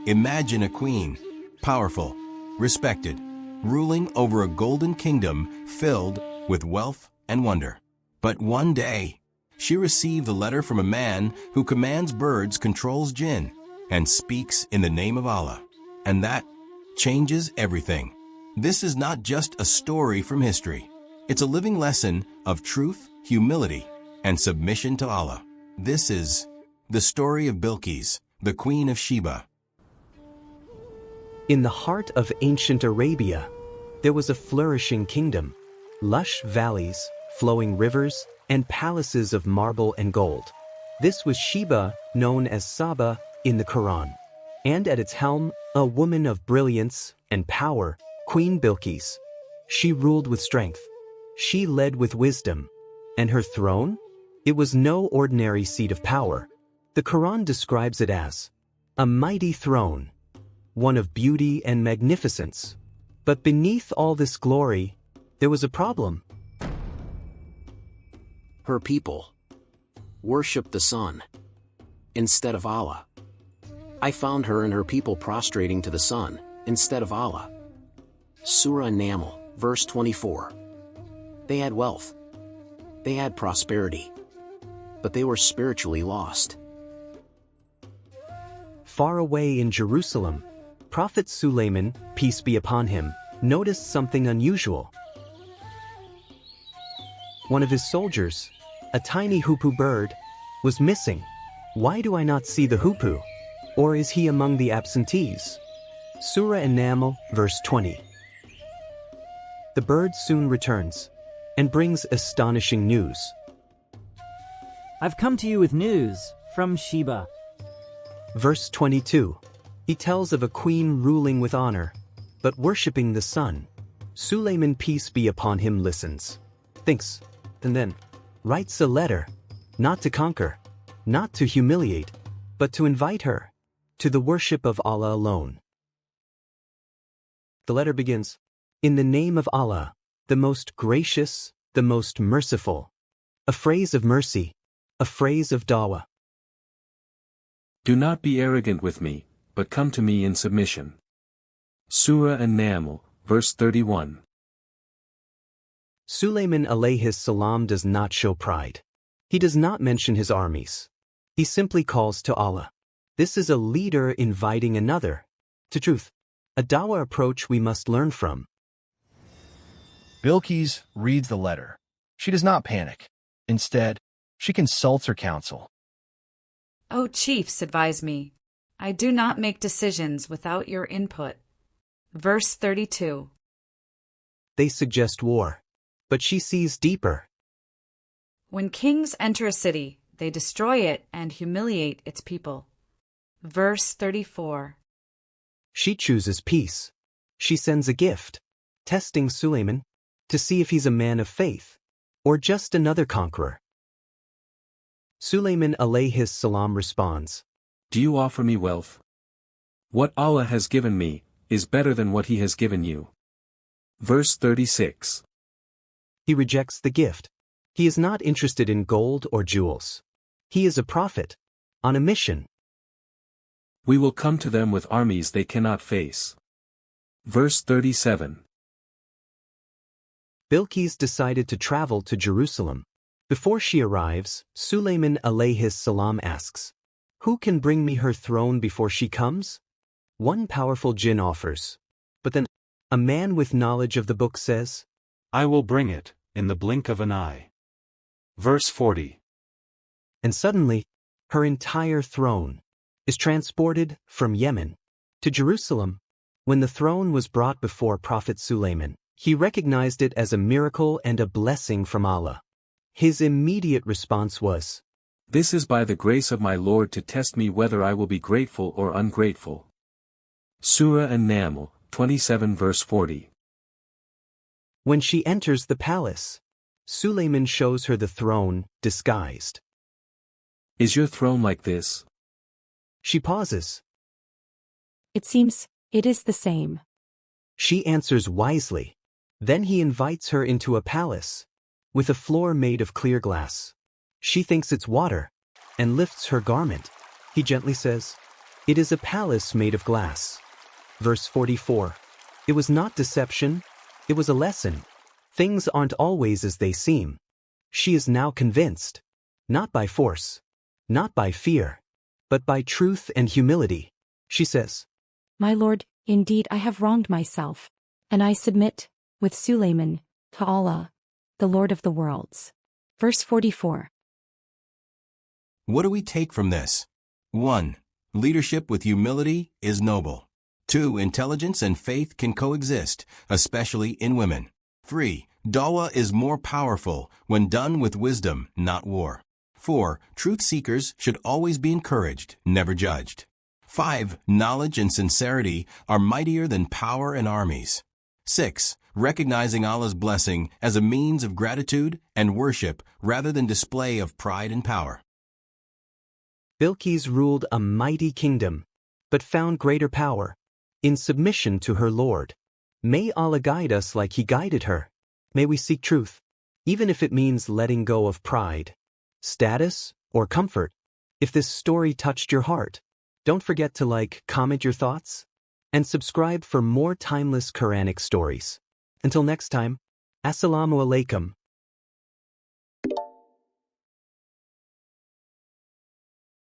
Imagine a queen, powerful, respected, ruling over a golden kingdom filled with wealth and wonder. But one day, she received a letter from a man who commands birds, controls jinn, and speaks in the name of Allah. And that changes everything. This is not just a story from history. It's a living lesson of truth, humility, and submission to Allah. This is the story of Bilqees, the Queen of Sheba. In the heart of ancient Arabia, there was a flourishing kingdom, lush valleys, flowing rivers, and palaces of marble and gold. This was Sheba, known as Saba in the Quran. And at its helm, a woman of brilliance and power, Queen Bilqees. She ruled with strength. She led with wisdom. And her throne? It was no ordinary seat of power. The Quran describes it as a mighty throne, one of beauty and magnificence. But beneath all this glory, there was a problem. Her people worshiped the sun instead of Allah. I found her and her people prostrating to the sun instead of Allah. Surah An-Naml, verse 24. They had wealth. They had prosperity. But they were spiritually lost. Far away in Jerusalem, Prophet Sulayman, peace be upon him, noticed something unusual. One of his soldiers, a tiny hoopoe bird, was missing. Why do I not see the hoopoe? Or is he among the absentees? Surah An-Naml, verse 20. The bird soon returns and brings astonishing news. I've come to you with news from Sheba. Verse 22. He tells of a queen ruling with honor, but worshipping the sun. Sulayman, peace be upon him, listens, thinks, and then writes a letter, not to conquer, not to humiliate, but to invite her to the worship of Allah alone. The letter begins, "In the name of Allah, the most gracious, the most merciful." A phrase of mercy, a phrase of dawah. Do not be arrogant with me, but come to me in submission. Surah An-Naml, verse 31. Sulayman alayhis salam does not show pride. He does not mention his armies. He simply calls to Allah. This is a leader inviting another to truth, a dawah approach we must learn from. Bilqees reads the letter. She does not panic. Instead, she consults her council. O chiefs, advise me. I do not make decisions without your input. Verse 32. They suggest war, but she sees deeper. When kings enter a city, they destroy it and humiliate its people. Verse 34. She chooses peace. She sends a gift, testing Sulayman to see if he's a man of faith or just another conqueror. Sulayman alayhis salam responds, Do you offer me wealth? What Allah has given me is better than what He has given you. Verse 36. He rejects the gift. He is not interested in gold or jewels. He is a prophet, on a mission. We will come to them with armies they cannot face. Verse 37. Bilqees decided to travel to Jerusalem. Before she arrives, Sulayman alayhis salam asks, Who can bring me her throne before she comes? One powerful jinn offers. But then, a man with knowledge of the book says, I will bring it, in the blink of an eye. Verse 40. And suddenly, her entire throne is transported from Yemen to Jerusalem. When the throne was brought before Prophet Sulayman, he recognized it as a miracle and a blessing from Allah. His immediate response was, This is by the grace of my Lord to test me whether I will be grateful or ungrateful. Surah An-Naml, 27 verse 40. When she enters the palace, Sulayman shows her the throne, disguised. Is your throne like this? She pauses. It seems it is the same. She answers wisely. Then he invites her into a palace, with a floor made of clear glass. She thinks it's water, and lifts her garment. He gently says, It is a palace made of glass. Verse 44. It was not deception, it was a lesson. Things aren't always as they seem. She is now convinced. Not by force, not by fear, but by truth and humility. She says, My lord, indeed I have wronged myself, and I submit, with Sulayman, to Allah, the Lord of the worlds. Verse 44. What do we take from this? 1. Leadership with humility is noble. 2. Intelligence and faith can coexist, especially in women. 3. Dawah is more powerful when done with wisdom, not war. 4. Truth seekers should always be encouraged, never judged. 5. Knowledge and sincerity are mightier than power and armies. 6. Recognizing Allah's blessing as a means of gratitude and worship rather than display of pride and power. Bilqees ruled a mighty kingdom, but found greater power in submission to her Lord. May Allah guide us like He guided her. May we seek truth, even if it means letting go of pride, status, or comfort. If this story touched your heart, don't forget to like, comment your thoughts, and subscribe for more timeless Quranic stories. Until next time, Assalamu alaikum.